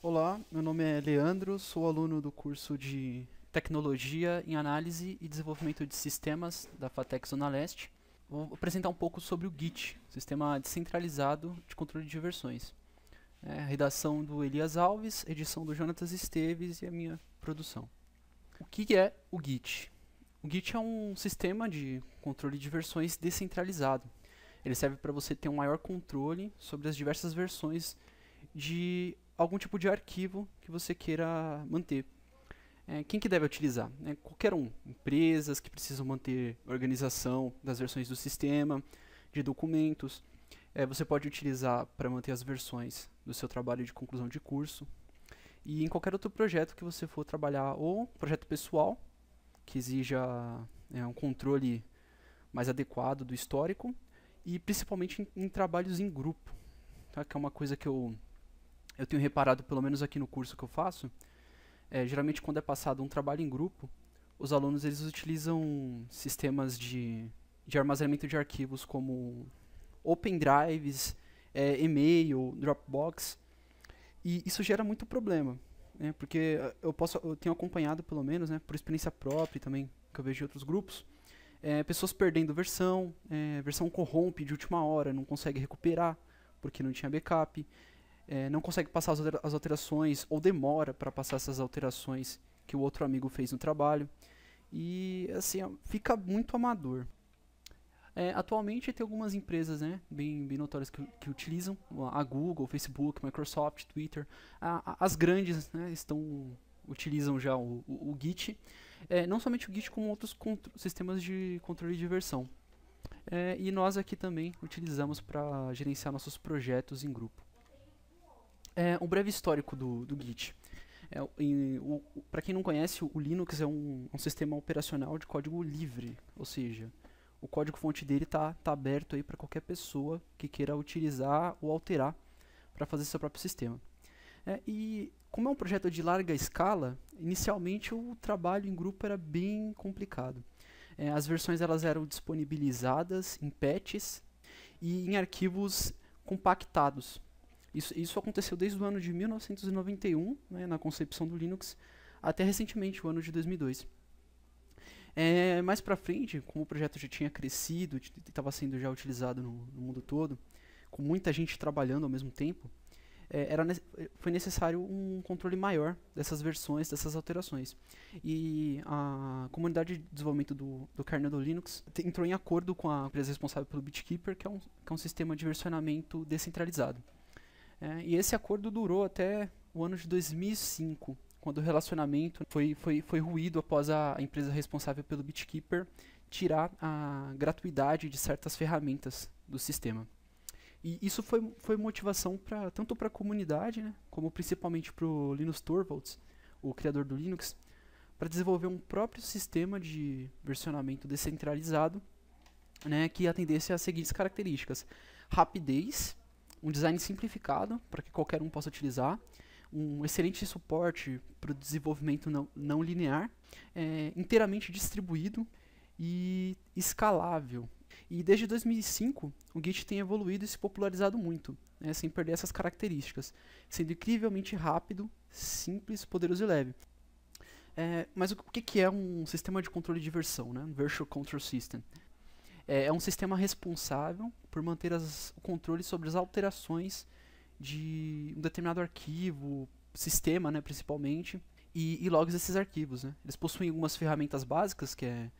Olá, meu nome é Leandro, sou aluno do curso de Tecnologia em Análise e Desenvolvimento de Sistemas da FATEC Zona Leste. Vou apresentar um pouco sobre o Git, Sistema Descentralizado de Controle de Versões. A redação do Elias Alves, edição do Jonatas Esteves e a minha produção. O que é o Git? O Git é um sistema de controle de versões descentralizado. Ele serve para você ter um maior controle sobre as diversas versões de algum tipo de arquivo que você queira manter. Quem que deve utilizar? Qualquer um. Empresas que precisam manter organização das versões do sistema, de documentos. Você pode utilizar para manter as versões do seu trabalho de conclusão de curso. E em qualquer outro projeto que você for trabalhar, ou projeto pessoal, que exija um controle mais adequado do histórico, e principalmente em trabalhos em grupo, tá? Que é uma coisa que eu tenho reparado, pelo menos aqui no curso que eu faço. Geralmente quando é passado um trabalho em grupo, os alunos eles utilizam sistemas de armazenamento de arquivos como Open Drives, e-mail, Dropbox, e isso gera muito problema, né? Porque eu tenho acompanhado, pelo menos, né, por experiência própria e também que eu vejo em outros grupos, pessoas perdendo versão corrompe de última hora, não consegue recuperar porque não tinha backup, não consegue passar as alterações ou demora para passar essas alterações que o outro amigo fez no trabalho. E assim, fica muito amador. Atualmente tem algumas empresas, né, bem notórias que utilizam, a Google, Facebook, Microsoft, Twitter. As grandes, né, utilizam já o Git. Não somente o Git, como outros sistemas de controle de versão. E nós aqui também utilizamos para gerenciar nossos projetos em grupo. Um breve histórico do Git. Para quem não conhece, o Linux é um sistema operacional de código livre, ou seja, o código-fonte dele está aberto para qualquer pessoa que queira utilizar ou alterar para fazer seu próprio sistema. E como é um projeto de larga escala, inicialmente o trabalho em grupo era bem complicado. As versões elas eram disponibilizadas em patches e em arquivos compactados. Isso aconteceu desde o ano de 1991, né, na concepção do Linux, até recentemente, o ano de 2002. Mais pra frente, como o projeto já tinha crescido, estava sendo já utilizado no mundo todo, com muita gente trabalhando ao mesmo tempo, foi necessário um controle maior dessas versões, dessas alterações. E a comunidade de desenvolvimento do kernel do Linux entrou em acordo com a empresa responsável pelo BitKeeper, que é um sistema de versionamento descentralizado. E esse acordo durou até o ano de 2005, quando o relacionamento foi ruído após a empresa responsável pelo BitKeeper tirar a gratuidade de certas ferramentas do sistema. E isso foi motivação tanto para a comunidade, né, como principalmente para o Linus Torvalds, o criador do Linux, para desenvolver um próprio sistema de versionamento descentralizado, né, que atendesse às seguintes características: rapidez, um design simplificado para que qualquer um possa utilizar, um excelente suporte para o desenvolvimento não linear, inteiramente distribuído e escalável. E desde 2005 o Git tem evoluído e se popularizado muito, né, sem perder essas características, sendo incrivelmente rápido, simples, poderoso e leve. Mas o que é um sistema de controle de versão, né? Virtual Control System? É um sistema responsável por manter o controle sobre as alterações de um determinado arquivo, sistema, né, principalmente, e logs desses arquivos, né. Eles possuem algumas ferramentas básicas que é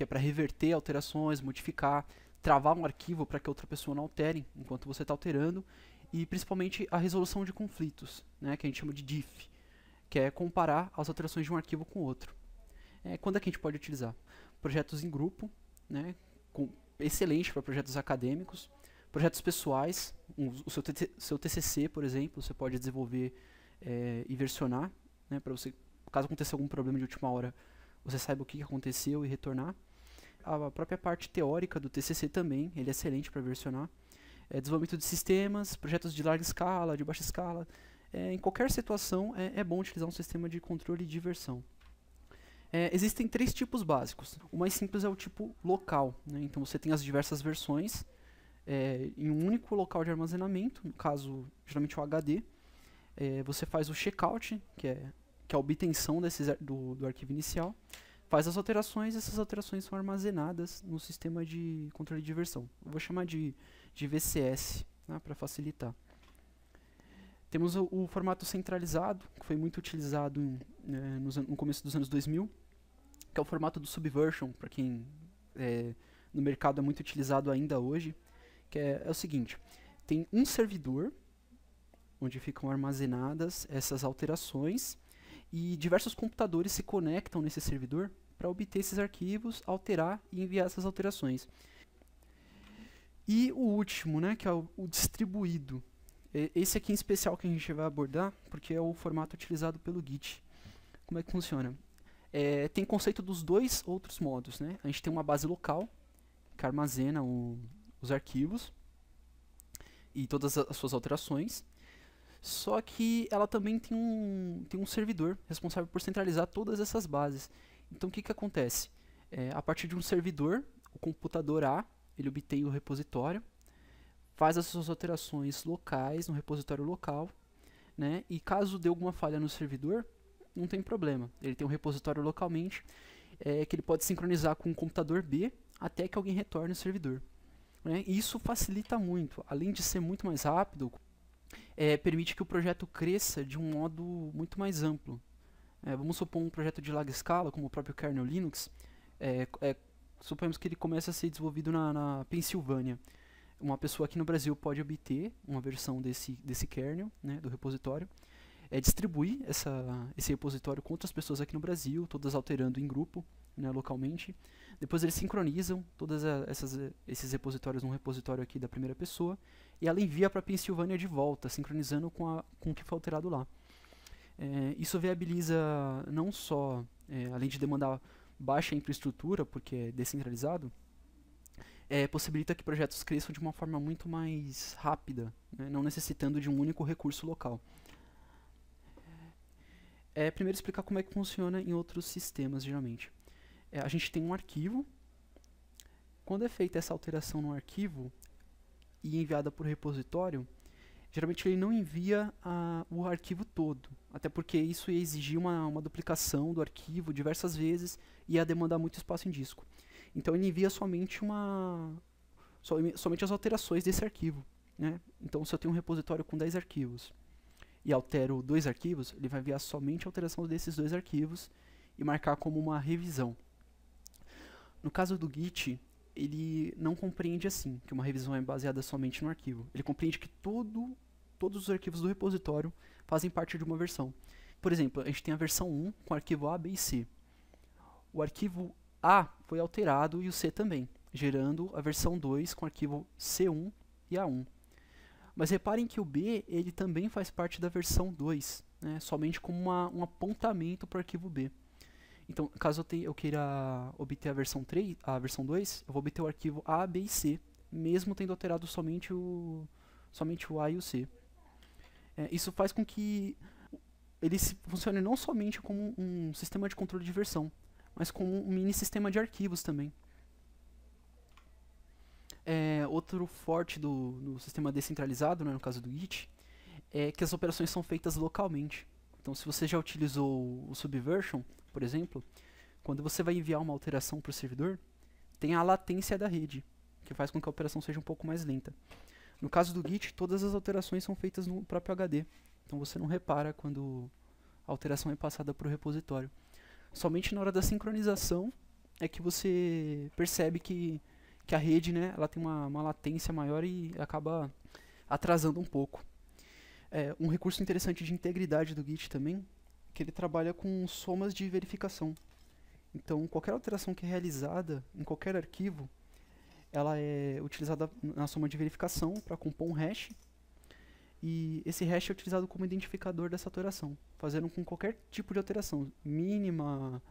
para reverter alterações, modificar, travar um arquivo para que outra pessoa não altere enquanto você está alterando, e principalmente a resolução de conflitos, né, que a gente chama de diff, que é comparar as alterações de um arquivo com outro. Quando é que a gente pode utilizar? Projetos em grupo, né, excelente para projetos acadêmicos, projetos pessoais, o seu TCC, por exemplo, você pode desenvolver e versionar, né, para você, caso aconteça algum problema de última hora, você saiba o que aconteceu e retornar. A própria parte teórica do TCC também, ele é excelente para versionar. Desenvolvimento de sistemas, projetos de larga escala, de baixa escala. Em qualquer situação, é bom utilizar um sistema de controle de versão. Existem 3 tipos básicos. O mais simples é o tipo local, né? Então você tem as diversas versões em um único local de armazenamento, no caso, geralmente o HD, você faz o checkout, que é a obtenção do arquivo inicial, faz as alterações, e essas alterações são armazenadas no sistema de controle de versão. Eu vou chamar de VCS, né, para facilitar. Temos o formato centralizado, que foi muito utilizado no começo dos anos 2000, que é o formato do Subversion, para quem no mercado é muito utilizado ainda hoje, que é o seguinte: tem um servidor onde ficam armazenadas essas alterações e diversos computadores se conectam nesse servidor para obter esses arquivos, alterar e enviar essas alterações. E o último, né, que é o distribuído. Esse aqui em especial que a gente vai abordar, porque é o formato utilizado pelo Git. Como é que funciona? Tem conceito dos dois outros modos, né? A gente tem uma base local, que armazena os arquivos e todas as suas alterações. Só que ela também tem um servidor responsável por centralizar todas essas bases. Então o que acontece? A partir de um servidor, o computador A, ele obtém o repositório, faz as suas alterações locais no repositório local, né? E caso dê alguma falha no servidor, não tem problema. Ele tem um repositório localmente, que ele pode sincronizar com o computador B até que alguém retorne o servidor, né? E isso facilita muito. Além de ser muito mais rápido, permite que o projeto cresça de um modo muito mais amplo. Vamos supor um projeto de larga escala, como o próprio kernel Linux. Suponhamos que ele comece a ser desenvolvido na Pensilvânia. Uma pessoa aqui no Brasil pode obter uma versão desse kernel, né, do repositório, distribuir esse repositório com outras pessoas aqui no Brasil, todas alterando em grupo, né, localmente. Depois eles sincronizam todos esses repositórios num repositório aqui da primeira pessoa e ela envia para a Pensilvânia de volta, sincronizando com o que foi alterado lá. Isso viabiliza não só, além de demandar baixa infraestrutura, porque é descentralizado, possibilita que projetos cresçam de uma forma muito mais rápida, né, não necessitando de um único recurso local. Primeiro explicar como é que funciona em outros sistemas, geralmente. A gente tem um arquivo. Quando é feita essa alteração no arquivo e enviada por repositório, geralmente ele não envia o arquivo todo, até porque isso ia exigir uma duplicação do arquivo diversas vezes e ia demandar muito espaço em disco. Então ele envia somente as alterações desse arquivo, né? Então se eu tenho um repositório com 10 arquivos e altero 2 arquivos, ele vai enviar somente a alteração desses 2 arquivos e marcar como uma revisão. No caso do Git, ele não compreende assim, que uma revisão é baseada somente no arquivo. Ele compreende que todos os arquivos do repositório fazem parte de uma versão. Por exemplo, a gente tem a versão 1 com o arquivo A, B e C. O arquivo A foi alterado e o C também, gerando a versão 2 com o arquivo C1 e A1. Mas reparem que o B ele também faz parte da versão 2, né, somente como um apontamento para o arquivo B. Então, caso eu queira obter a versão 2, eu vou obter o arquivo A, B e C, mesmo tendo alterado somente o A e o C. Isso faz com que ele funcione não somente como um sistema de controle de versão, mas como um mini sistema de arquivos também. Outro forte do sistema descentralizado, né, no caso do Git, é que as operações são feitas localmente. Então, se você já utilizou o Subversion, por exemplo, quando você vai enviar uma alteração para o servidor, tem a latência da rede, que faz com que a operação seja um pouco mais lenta. No caso do Git, todas as alterações são feitas no próprio HD, então você não repara quando a alteração é passada para o repositório. Somente na hora da sincronização é que você percebe que a rede, né, ela tem uma latência maior e acaba atrasando um pouco. Um recurso interessante de integridade do Git também é que ele trabalha com somas de verificação. Então, qualquer alteração que é realizada em qualquer arquivo, ela é utilizada na soma de verificação para compor um hash, e esse hash é utilizado como identificador dessa alteração, fazendo com que qualquer tipo de alteração, mínima,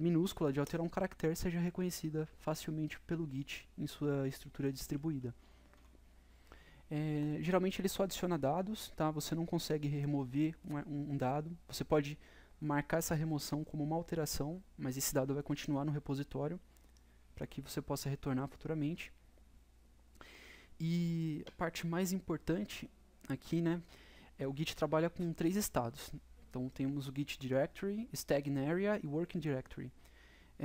minúscula, de alterar um caractere, seja reconhecida facilmente pelo Git em sua estrutura distribuída. Geralmente ele só adiciona dados, tá? Você não consegue remover um dado. Você pode marcar essa remoção como uma alteração, mas esse dado vai continuar no repositório para que você possa retornar futuramente. E a parte mais importante aqui, né, o Git trabalha com 3 estados. Então temos o Git Directory, Staging Area e Working Directory.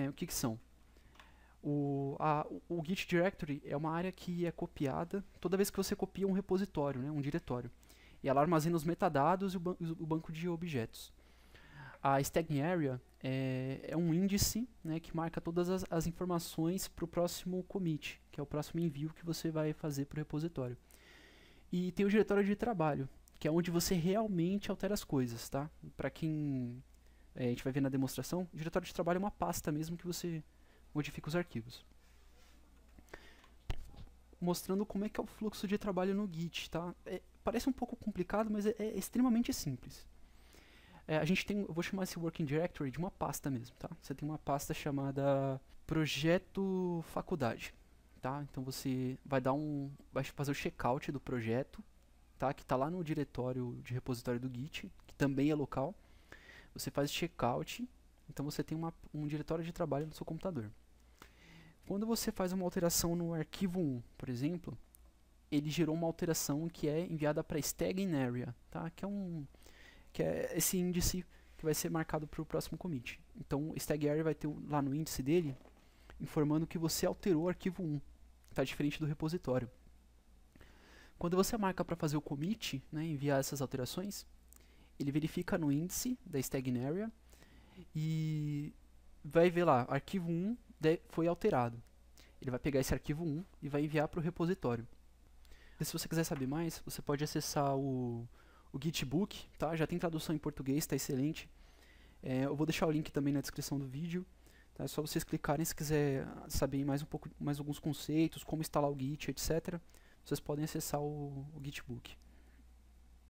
O que são? O Git Directory é uma área que é copiada toda vez que você copia um repositório, né, um diretório. E ela armazena os metadados e o banco de objetos. A Staging Area é um índice, né, que marca todas as informações para o próximo commit, que é o próximo envio que você vai fazer para o repositório. E tem o diretório de trabalho, que é onde você realmente altera as coisas, tá? Para quem a gente vai ver na demonstração, o diretório de trabalho é uma pasta mesmo que você modifica os arquivos. Mostrando como é que é o fluxo de trabalho no Git, tá? Parece um pouco complicado, mas é extremamente simples. A gente tem, eu vou chamar esse Working Directory de uma pasta mesmo, tá? Você tem uma pasta chamada Projeto Faculdade, tá? Então você vai fazer o checkout do projeto, tá? Que está lá no diretório de repositório do Git, que também é local. Você faz checkout, então você tem um diretório de trabalho no seu computador. Quando você faz uma alteração no arquivo 1, por exemplo, ele gerou uma alteração que é enviada para Staging Area, tá? Que é esse índice que vai ser marcado para o próximo commit. Então, o Staging Area vai ter lá no índice dele, informando que você alterou o arquivo 1, está diferente do repositório. Quando você marca para fazer o commit, né, enviar essas alterações, ele verifica no índice da Staging Area e vai ver lá, arquivo 1 foi alterado. Ele vai pegar esse arquivo 1 e vai enviar para o repositório. E se você quiser saber mais, você pode acessar o Gitbook, tá? Já tem tradução em português, está excelente. Eu vou deixar o link também na descrição do vídeo. Tá? É só vocês clicarem se quiser saber mais alguns conceitos, como instalar o Git, etc. Vocês podem acessar o Gitbook.